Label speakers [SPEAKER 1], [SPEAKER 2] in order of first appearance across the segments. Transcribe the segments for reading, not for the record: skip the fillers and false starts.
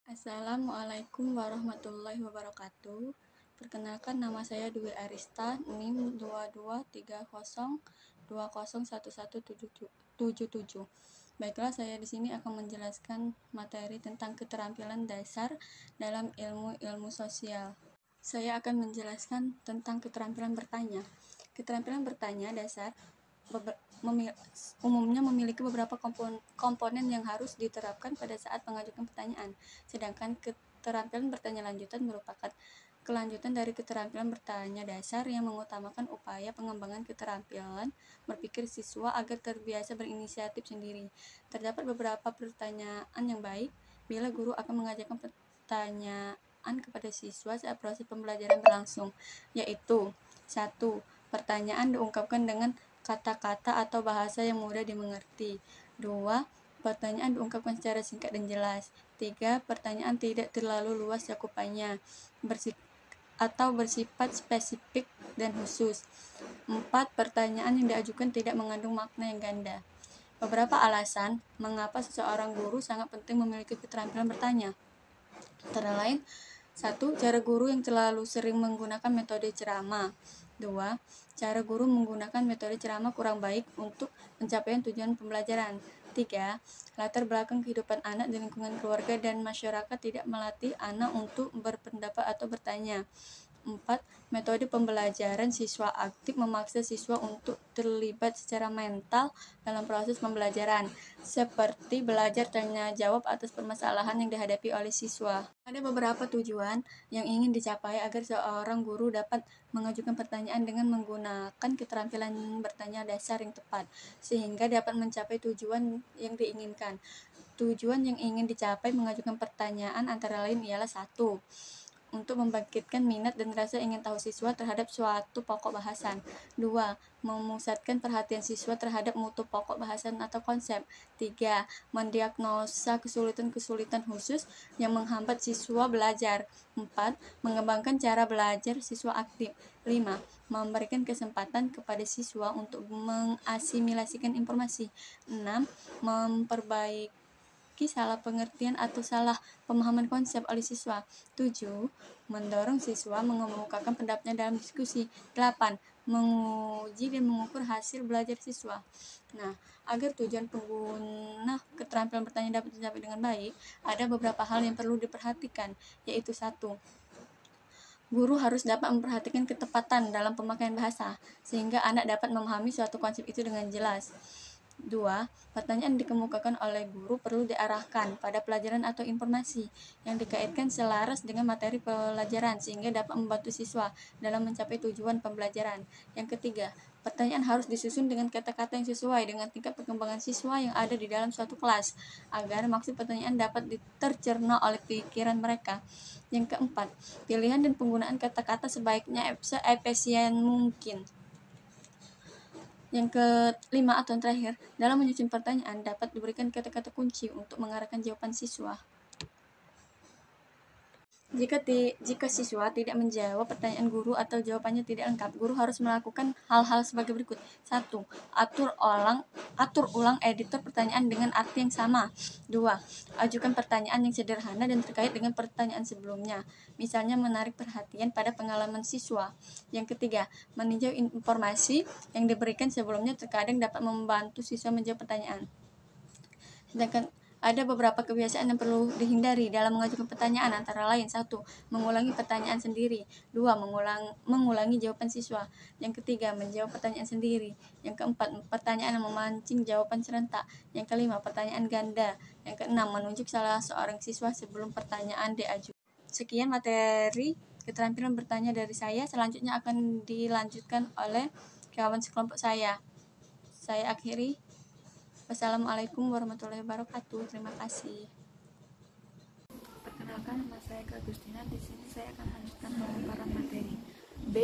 [SPEAKER 1] Assalamualaikum warahmatullahi wabarakatuh. Perkenalkan, nama saya Dwi Arista, NIM 2230201177. Baiklah, saya di sini akan menjelaskan materi tentang keterampilan dasar dalam ilmu sosial. Saya akan menjelaskan tentang keterampilan bertanya. Keterampilan bertanya dasar umumnya memiliki beberapa komponen yang harus diterapkan pada saat mengajukan pertanyaan, sedangkan keterampilan bertanya lanjutan merupakan kelanjutan dari keterampilan bertanya dasar yang mengutamakan upaya pengembangan keterampilan berpikir siswa agar terbiasa berinisiatif sendiri. Terdapat beberapa pertanyaan yang baik bila guru akan mengajarkan pertanyaan kepada siswa saat proses pembelajaran berlangsung, yaitu 1. Pertanyaan diungkapkan dengan kata-kata atau bahasa yang mudah dimengerti. 2. Pertanyaan diungkapkan secara singkat dan jelas. 3. Pertanyaan tidak terlalu luas cakupannya atau bersifat spesifik dan khusus. 4. Pertanyaan yang diajukan tidak mengandung makna yang ganda. Beberapa alasan mengapa seseorang guru sangat penting memiliki keterampilan bertanya. Antara lain, 1. Cara guru yang terlalu sering menggunakan metode ceramah. 2. Cara guru menggunakan metode ceramah kurang baik untuk pencapaian tujuan pembelajaran. 3. Latar belakang kehidupan anak di lingkungan keluarga dan masyarakat tidak melatih anak untuk berpendapat atau bertanya. 4. Metode pembelajaran siswa aktif memaksa siswa untuk terlibat secara mental dalam proses pembelajaran, seperti belajar tanya jawab atas permasalahan yang dihadapi oleh siswa. Ada beberapa tujuan yang ingin dicapai agar seorang guru dapat mengajukan pertanyaan dengan menggunakan keterampilan bertanya dasar yang tepat, sehingga dapat mencapai tujuan yang diinginkan. Tujuan yang ingin dicapai mengajukan pertanyaan antara lain ialah 1. Untuk membangkitkan minat dan rasa ingin tahu siswa terhadap suatu pokok bahasan. 2. Memusatkan perhatian siswa terhadap mutu pokok bahasan atau konsep. 3. Mendiagnosa kesulitan-kesulitan khusus yang menghambat siswa belajar. 4. Mengembangkan cara belajar siswa aktif. 5. Memberikan kesempatan kepada siswa untuk mengasimilasikan informasi. 6. Memperbaiki salah pengertian atau salah pemahaman konsep oleh siswa. 7. Mendorong siswa mengemukakan pendapatnya dalam diskusi. 8. Menguji dan mengukur hasil belajar siswa. Nah, agar tujuan pengguna keterampilan bertanya dapat tercapai dengan baik, ada beberapa hal yang perlu diperhatikan, yaitu 1. Guru harus dapat memperhatikan ketepatan dalam pemakaian bahasa, sehingga anak dapat memahami suatu konsep itu dengan jelas. 2. Pertanyaan dikemukakan oleh guru perlu diarahkan pada pelajaran atau informasi yang dikaitkan selaras dengan materi pelajaran sehingga dapat membantu siswa dalam mencapai tujuan pembelajaran. Yang ketiga, pertanyaan harus disusun dengan kata-kata yang sesuai dengan tingkat perkembangan siswa yang ada di dalam suatu kelas agar maksud pertanyaan dapat tercerna oleh pikiran mereka. Yang keempat, pilihan dan penggunaan kata-kata sebaiknya seefisien mungkin. Yang kelima atau yang terakhir, dalam menyusun pertanyaan dapat diberikan kata-kata kunci untuk mengarahkan jawaban siswa. Jika siswa tidak menjawab pertanyaan guru atau jawabannya tidak lengkap, guru harus melakukan hal-hal sebagai berikut. 1. Atur ulang editor pertanyaan dengan arti yang sama. 2. Ajukan pertanyaan yang sederhana dan terkait dengan pertanyaan sebelumnya, misalnya menarik perhatian pada pengalaman siswa. Yang ketiga, meninjau informasi yang diberikan sebelumnya terkadang dapat membantu siswa menjawab pertanyaan. Sedangkan ada beberapa kebiasaan yang perlu dihindari dalam mengajukan pertanyaan, antara lain 1. Mengulangi pertanyaan sendiri. 2. Mengulangi jawaban siswa. Yang ketiga, menjawab pertanyaan sendiri. Yang keempat, pertanyaan yang memancing jawaban serentak. Yang kelima, pertanyaan ganda. Yang keenam, menunjuk salah seorang siswa sebelum pertanyaan diajukan. Sekian materi keterampilan bertanya dari saya. Selanjutnya akan dilanjutkan oleh kawan sekelompok saya. Saya akhiri. Wassalamualaikum warahmatullahi wabarakatuh. Terima kasih.
[SPEAKER 2] Perkenalkan, nama saya Kak Agustina. Di sini saya akan lanjutkan pemaparan materi. B.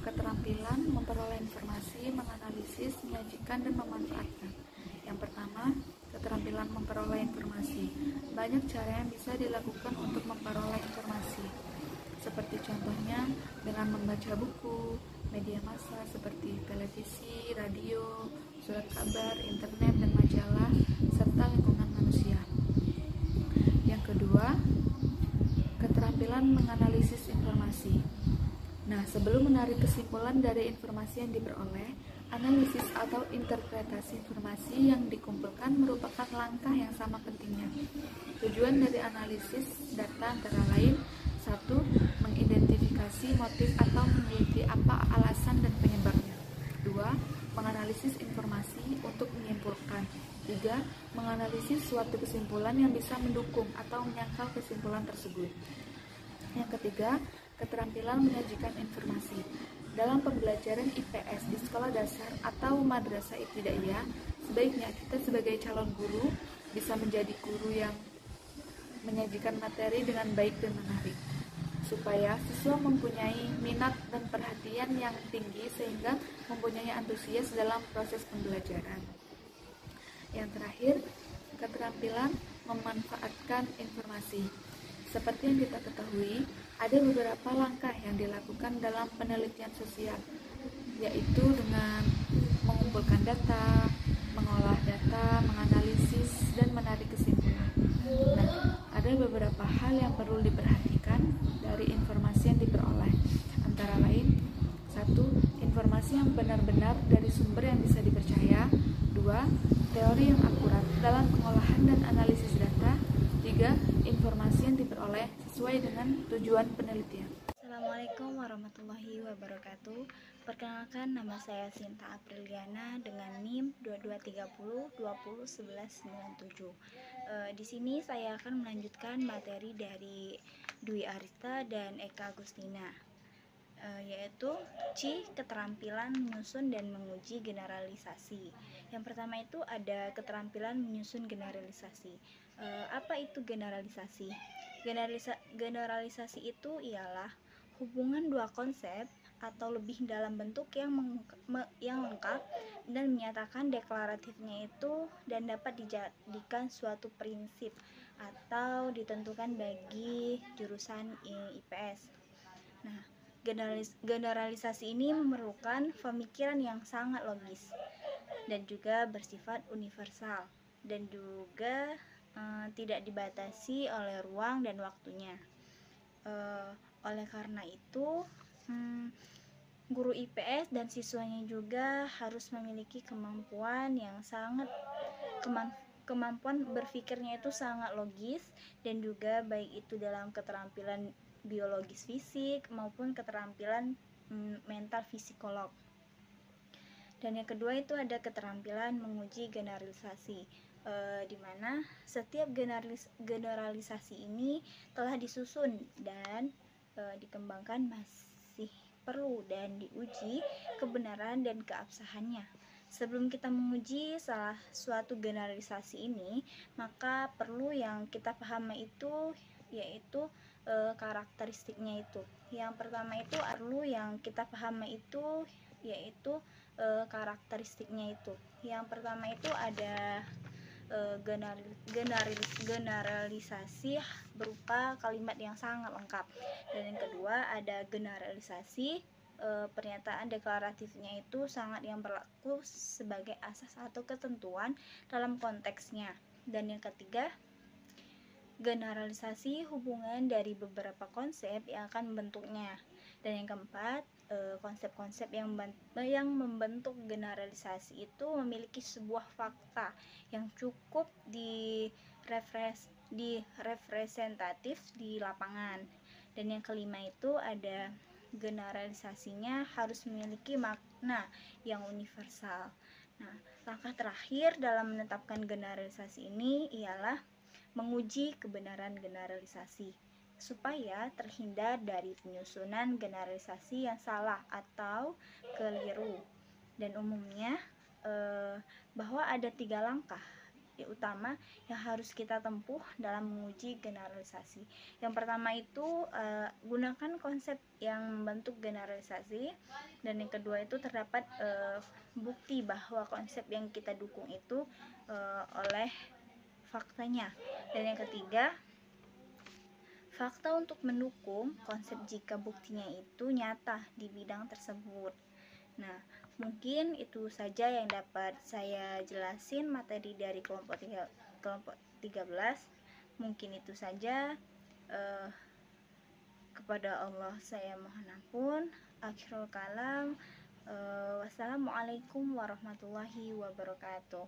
[SPEAKER 2] Keterampilan memperoleh informasi, menganalisis, menyajikan, dan memanfaatkan. Yang pertama, keterampilan memperoleh informasi. Banyak cara yang bisa dilakukan untuk memperoleh informasi, seperti contohnya dengan membaca buku, media massa seperti televisi, radio, surat kabar, internet, dan majalah, serta lingkungan manusia. Yang kedua, menganalisis informasi. Nah, sebelum menarik kesimpulan dari informasi yang diperoleh, analisis atau interpretasi informasi yang dikumpulkan merupakan langkah yang sama pentingnya. Tujuan dari analisis data antara lain: 1. Mengidentifikasi motif atau meneliti apa alasan dan penyebabnya. 2. Menganalisis informasi untuk menyimpulkan. 3. Menganalisis suatu kesimpulan yang bisa mendukung atau menyangkal kesimpulan tersebut. Yang ketiga, keterampilan menyajikan informasi. Dalam pembelajaran IPS di sekolah dasar atau madrasah ibtidaiyah, sebaiknya kita sebagai calon guru bisa menjadi guru yang menyajikan materi dengan baik dan menarik, supaya siswa mempunyai minat dan perhatian yang tinggi sehingga mempunyai antusias dalam proses pembelajaran. Yang terakhir, keterampilan memanfaatkan informasi. Seperti yang kita ketahui, ada beberapa langkah yang dilakukan dalam penelitian sosial, yaitu dengan mengumpulkan data, mengolah data, menganalisis, dan menarik kesimpulan. Nah, ada beberapa hal yang perlu diperhatikan dari informasi yang diperoleh. Antara lain, 1. Informasi yang benar-benar dari sumber yang bisa dipercaya. 2. Teori yang akurat dalam pengolahan dan analisis data. 3. Informasi yang diperoleh sesuai dengan tujuan penelitian.
[SPEAKER 3] Assalamualaikum warahmatullahi wabarakatuh. Perkenalkan, nama saya Sinta Apriliana dengan NIM 2230201197. Di sini saya akan melanjutkan materi dari Dwi Arista dan Eka Agustina, yaitu keterampilan menyusun dan menguji generalisasi. Yang pertama itu ada keterampilan menyusun generalisasi. Apa itu generalisasi? Generalisasi itu ialah hubungan dua konsep atau lebih dalam bentuk yang lengkap dan menyatakan deklaratifnya itu dan dapat dijadikan suatu prinsip atau ditentukan bagi jurusan IPS. Nah, generalisasi ini memerlukan pemikiran yang sangat logis dan juga bersifat universal dan juga tidak dibatasi oleh ruang dan waktunya. Oleh karena itu, guru IPS dan siswanya juga harus memiliki kemampuan berpikirnya itu sangat logis dan juga baik itu dalam keterampilan biologis fisik maupun keterampilan mental psikolog. Dan yang kedua itu ada keterampilan menguji generalisasi, di mana setiap generalisasi ini telah disusun dan dikembangkan masih perlu dan diuji kebenaran dan keabsahannya. Sebelum kita menguji salah suatu generalisasi ini, maka perlu yang kita pahami itu yaitu karakteristiknya itu. Yang pertama itu perlu yang kita pahami itu yaitu karakteristiknya itu. Yang pertama itu ada generalisasi berupa kalimat yang sangat lengkap, dan yang kedua ada generalisasi pernyataan deklaratifnya itu sangat yang berlaku sebagai asas atau ketentuan dalam konteksnya, dan yang ketiga generalisasi hubungan dari beberapa konsep yang akan membentuknya, dan yang keempat konsep-konsep yang membentuk generalisasi itu memiliki sebuah fakta yang cukup representatif di lapangan, dan yang kelima itu ada generalisasinya harus memiliki makna yang universal. Nah, langkah terakhir dalam menetapkan generalisasi ini ialah menguji kebenaran generalisasi supaya terhindar dari penyusunan generalisasi yang salah atau keliru. Dan umumnya bahwa ada 3 langkah utama yang harus kita tempuh dalam menguji generalisasi. Yang pertama itu gunakan konsep yang membentuk generalisasi, dan yang kedua itu terdapat bukti bahwa konsep yang kita dukung itu oleh faktanya, dan yang ketiga fakta untuk mendukung konsep jika buktinya itu nyata di bidang tersebut. Nah, mungkin itu saja yang dapat saya jelasin materi dari kelompok 13. Mungkin itu saja. Kepada Allah saya mohon ampun. Akhirul kalam. Wassalamualaikum warahmatullahi wabarakatuh.